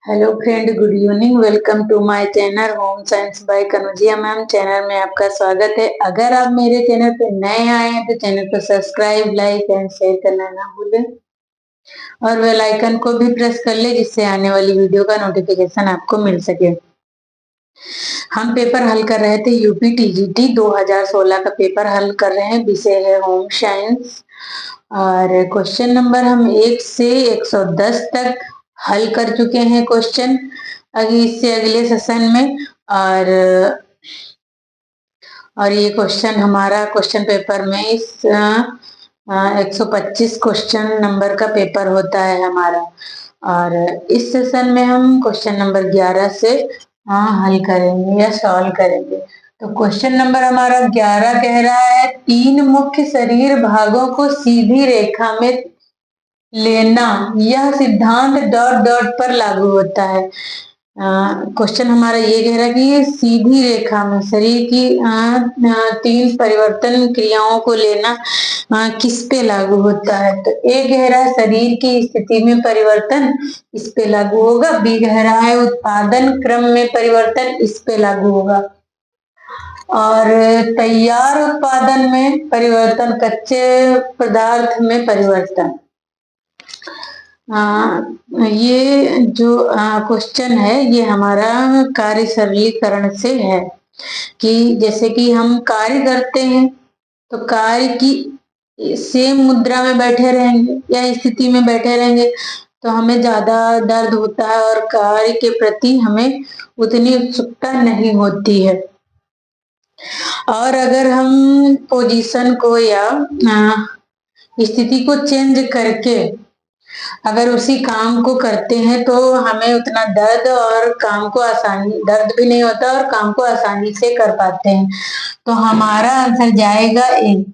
Hello friend, good evening. Welcome to my channel home science by Kanaujia ma'am. Channel में आपका स्वागत है। अगर आप मेरे चैनल पे नए आए हैं तो चैनल को सब्सक्राइब, लाइक एंड शेयर करना ना भूलें और बेल आइकन को भी प्रेस कर ले, जिससे आने वाली वीडियो का नोटिफिकेशन आपको मिल सके। हम पेपर हल कर रहे थे, यूपी टीजीटी 2016 का पेपर हल कर रहे हैं। विषय है होम साइंस और क्वेश्चन नंबर हम 1 से 110 तक हल कर चुके हैं क्वेश्चन अभी इससे अगले सेशन में। और ये क्वेश्चन हमारा क्वेश्चन पेपर में इस 125 क्वेश्चन नंबर का पेपर होता है हमारा। और इस सेशन में हम क्वेश्चन नंबर 11 से हल करेंगे या सॉल्व करेंगे। तो क्वेश्चन नंबर हमारा 11 कह रहा है, 3 मुख्य शरीर भागों को सीधी रेखा में लेना, यह सिद्धांत डॉट डॉट पर लागू होता है। क्वेश्चन हमारा ये कह रहा है कि ये सीधी रेखा में शरीर की 3 परिवर्तन क्रियाओं को लेना किस पे लागू होता है। तो ए कह रहा है शरीर की स्थिति में परिवर्तन, इस पे लागू होगा। बी कह रहा है उत्पादन क्रम में परिवर्तन, इस पे लागू होगा। और तैयार उत्पादन में परिवर्तन, कच्चे पदार्थ में परिवर्तन। ये जो क्वेश्चन है ये हमारा कार्य सरलीकरण से है कि जैसे कि हम कार्य करते हैं तो कार्य की सेम मुद्रा में बैठे रहेंगे या स्थिति में बैठे रहेंगे तो हमें ज्यादा दर्द होता है और कार्य के प्रति हमें उतनी उत्सुकता नहीं होती है। और अगर हम पोजीशन को या स्थिति को चेंज करके अगर उसी काम को करते हैं तो हमें उतना दर्द और काम को आसानी, दर्द भी नहीं होता और काम को आसानी से कर पाते हैं। तो हमारा आंसर जाएगा ए,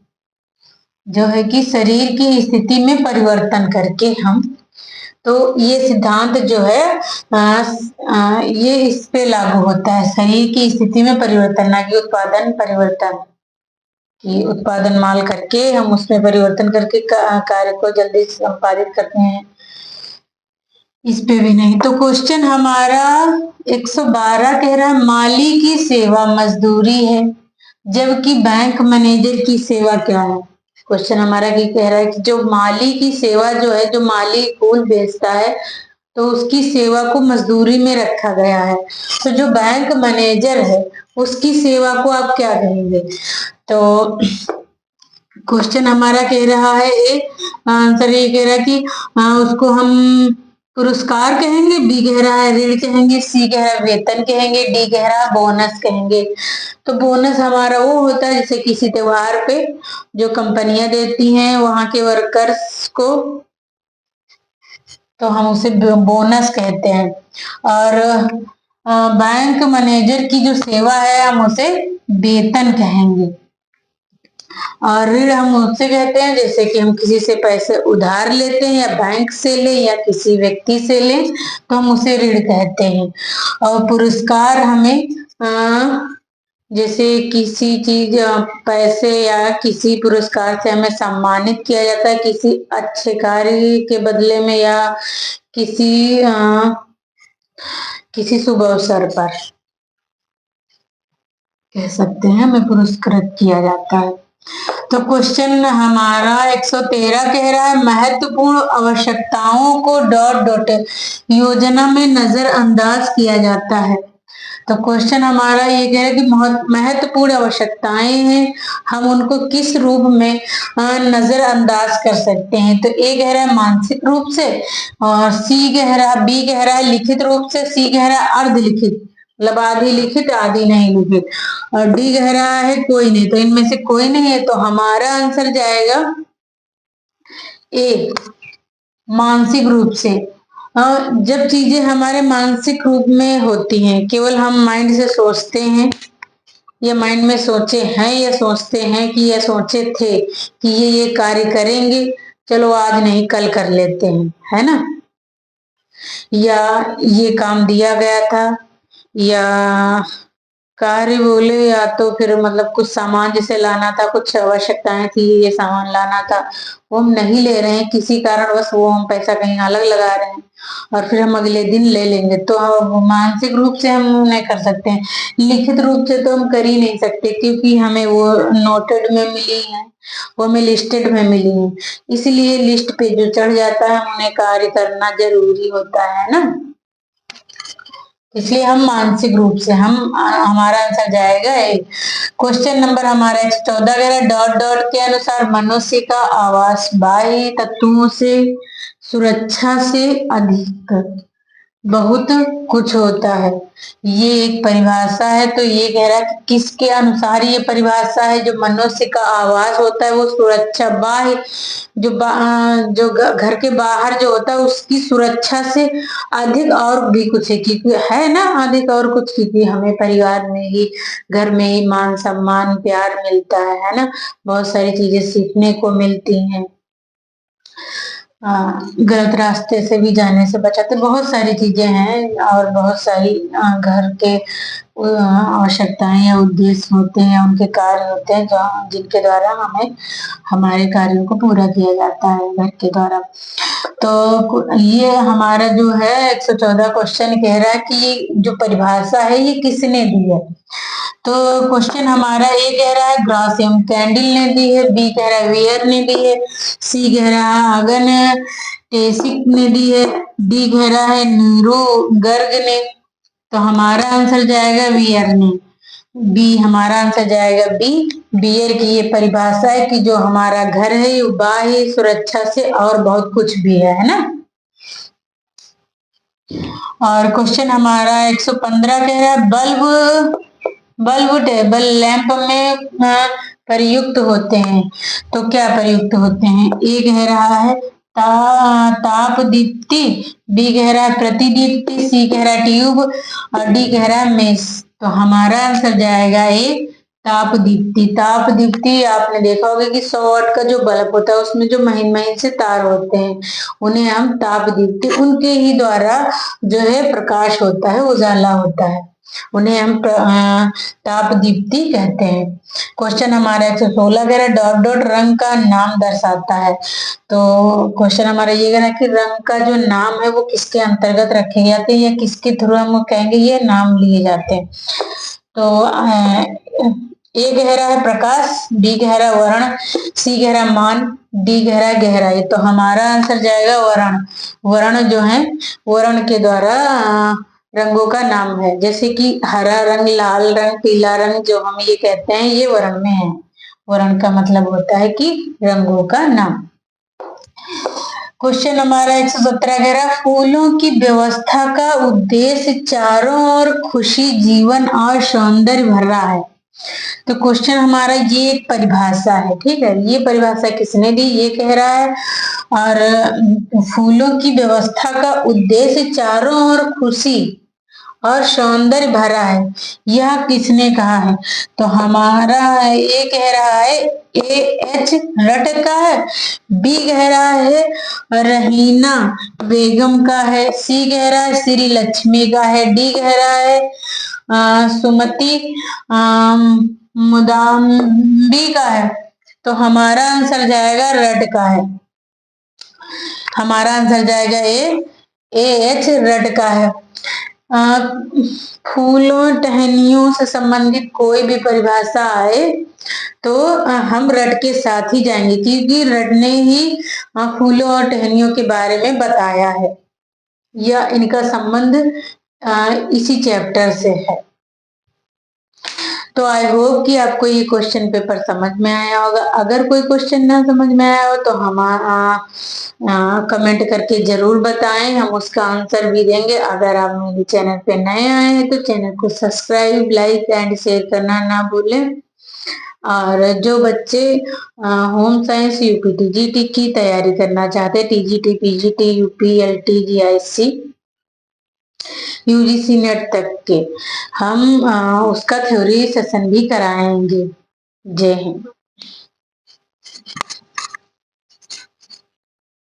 जो है कि शरीर की स्थिति में परिवर्तन करके हम, तो ये सिद्धांत जो है ये इस पे लागू होता है, शरीर की स्थिति में परिवर्तन, ना कि उत्पादन परिवर्तन कि उत्पादन माल करके हम उसमें परिवर्तन करके कार्य को जल्दी संपादित करते हैं, इस पे भी नहीं। तो क्वेश्चन हमारा 112 कह रहा है माली की सेवा मजदूरी है, जबकि बैंक मैनेजर की सेवा क्या है। क्वेश्चन हमारा की कह रहा है कि जो माली की सेवा जो है, जो माली फूल बेचता है तो उसकी सेवा को मजदूरी में रखा गया है। तो जो बैंक मैनेजर है उसकी सेवा को आप क्या कहेंगे। तो क्वेश्चन हमारा कह रहा है आंसर ये कह रहा है कि उसको हम पुरस्कार कहेंगे, बी कह रहा है ऋण कहेंगे, सी कह रहा है वेतन कहेंगे, डी कह रहा है बोनस कहेंगे। तो बोनस हमारा वो होता है जैसे किसी त्योहार पे जो कंपनियां देती हैं वहां के वर्कर्स को, तो हम उसे बोनस कहते हैं। और बैंक मैनेजर की जो सेवा है हम उसे वेतन कहेंगे। और ऋण हम उससे कहते हैं जैसे कि हम किसी से पैसे उधार लेते हैं या बैंक से लें या किसी व्यक्ति से लें तो हम उसे ऋण कहते हैं। और पुरस्कार हमें जैसे किसी चीज पैसे या किसी पुरस्कार से हमें सम्मानित किया जाता है किसी अच्छे कार्य के बदले में या किसी शुभ अवसर पर कह सकते हैं हमें पुरस्कृत किया जाता है। तो क्वेश्चन हमारा 113 कह रहा है महत्वपूर्ण आवश्यकताओं को डॉट डॉट योजना में नजरअंदाज किया जाता है। तो क्वेश्चन हमारा ये कह रहा है कि महत्वपूर्ण आवश्यकताएं हैं, हम उनको किस रूप में नजरअंदाज कर सकते हैं। तो ए कह रहा है मानसिक रूप से, और सी कह रहा है, बी कह रहा है लिखित रूप से, सी कह रहा है अर्धलिखित मतलब आधी लिखित आधी नहीं लिखित, और डी कह रहा है कोई नहीं। तो इनमें से कोई नहीं है तो हमारा आंसर जाएगा ए मानसिक रूप से। जब चीजें हमारे मानसिक रूप में होती हैं, केवल हम माइंड से सोचते हैं या माइंड में सोचे हैं या सोचते हैं कि या सोचे थे कि ये कार्य करेंगे, चलो आज नहीं कल कर लेते हैं, है ना, या ये काम दिया गया था या कार्य बोले या तो फिर मतलब कुछ सामान जैसे लाना था, कुछ आवश्यकताएं थी, ये सामान लाना था, वो हम नहीं ले रहे हैं, किसी कारणवश वो हम पैसा कहीं अलग लगा रहे हैं और फिर हम अगले दिन ले लेंगे, तो हम मानसिक रूप से हम नहीं कर सकते हैं। लिखित रूप से तो हम कर ही नहीं सकते, क्योंकि हमें वो नोटेड में मिली है, वो हमें लिस्टेड में मिली है, इसलिए लिस्ट पे जो चढ़ जाता है उन्हें कार्य करना जरूरी होता है ना, इसलिए हम मानसिक रूप से हमारा आंसर जाएगा एक। क्वेश्चन नंबर हमारा 114 डॉट डॉट के अनुसार मनुष्य का आवास बाह्य तत्वों से सुरक्षा से अधिक बहुत कुछ होता है। ये एक परिभाषा है, तो ये कह रहा है कि किसके अनुसार ये परिभाषा है, जो मनुष्य का आवास होता है वो सुरक्षा बाह्य जो घर के बाहर जो होता है उसकी सुरक्षा से अधिक और भी कुछ है, क्योंकि है ना अधिक और कुछ, क्योंकि हमें परिवार में ही, घर में ही मान सम्मान प्यार मिलता है ना, बहुत सारी चीजें सीखने को मिलती हैं, गलत रास्ते से भी जाने से बचाते, बहुत सारी चीजें हैं और बहुत सारी घर के आवश्यकताएं या उद्देश्य होते हैं, उनके कार्य होते हैं जो जिनके द्वारा हमें हमारे कार्यों को पूरा किया जाता है घर के द्वारा। तो ये हमारा जो है 114 क्वेश्चन कह रहा है कि जो परिभाषा है ये किसने दी है। तो क्वेश्चन हमारा ए कह रहा है ग्रासियम कैंडिल ने दी है, बी कह रहा है वेयर ने दी है, सी कह रहा है अगन टेसिक ने दी है, डी कह रहा है नीरो गर्ग ने। तो हमारा आंसर जाएगा वेयर ने, बी हमारा आंसर जाएगा बी। बियर की ये परिभाषा है कि जो हमारा घर है वो बाह्य सुरक्षा से और बहुत कुछ भी है ना। और क्वेश्चन हमारा 115 कह रहा है बल्ब टेबल लैंप में प्रयुक्त होते हैं, तो क्या प्रयुक्त होते हैं। ए कह रहा है ताप दीप्ति, बी कह रहा है प्रतिदीप्ति, सी कह रहा है ट्यूब और डी कह रहा है मेस। तो हमारा आंसर जाएगा ए ताप दीप्ति। ताप दीप्ति आपने देखा होगा कि 100 वाट का जो बल्ब होता है उसमें जो महीन महीन से तार होते हैं उन्हें हम ताप दीप्ति, उनके ही द्वारा जो है प्रकाश होता है, उजाला होता है, उन्हें हम ताप दीप्ति कहते हैं। क्वेश्चन हमारा 116 कह रहा है डॉट डॉट रंग का नाम दर्शाता है। तो क्वेश्चन हमारा ये कह रहा है कि रंग का जो नाम है वो किसके अंतर्गत रखे जाते हैं या किसके थ्रू हम कहेंगे ये नाम लिए जाते हैं। तो ए कह रहा है प्रकाश, बी कह रहा है वर्ण, सी कह रहा है मान, डी कह रहा है गहराई। तो हमारा आंसर जाएगा वर्ण। वर्ण जो है वर्ण के द्वारा रंगों का नाम है, जैसे कि हरा रंग, लाल रंग, पीला रंग जो हम ये कहते हैं ये वर्ण में है। वर्ण का मतलब होता है कि रंगों का नाम। क्वेश्चन हमारा 117 कह रहा है फूलों की व्यवस्था का उद्देश्य चारों ओर खुशी जीवन और सौंदर्य भर रहा है। तो क्वेश्चन हमारा ये एक परिभाषा है, ठीक है, ये परिभाषा किसने दी, ये कह रहा है और फूलों की व्यवस्था का उद्देश्य चारों ओर खुशी और सौंदर्य भरा है, यह किसने कहा है। तो हमारा ए कह रहा है ए एच रट का है, बी कह रहा है रहीना बेगम का है, सी कह रहा है श्री लक्ष्मी का है, डी कह रहा है सुमति मुदाम्बी का है। तो हमारा आंसर जाएगा रट का है, हमारा आंसर जाएगा ए एच रट का है। फूलों टहनियों से संबंधित कोई भी परिभाषा आए तो हम रट के साथ ही जाएंगे, क्योंकि रट ने ही फूलों और टहनियों के बारे में बताया है, या इनका संबंध इसी चैप्टर से है। तो आई होप कि आपको ये क्वेश्चन पेपर समझ में आया होगा। अगर कोई क्वेश्चन ना समझ में आया हो तो हमारा कमेंट करके जरूर बताएं, हम उसका आंसर भी देंगे। अगर आप मेरे चैनल पे नए आए हैं तो चैनल को सब्सक्राइब, लाइक एंड शेयर करना ना भूलें। और जो बच्चे होम साइंस यूपी टीजीटी की तैयारी करना चाहते हैं, TGT, PGT, UP, LT, GIC, UGC net तक के, हम उसका थ्योरी सेशन भी कराएंगे। जय हिंद।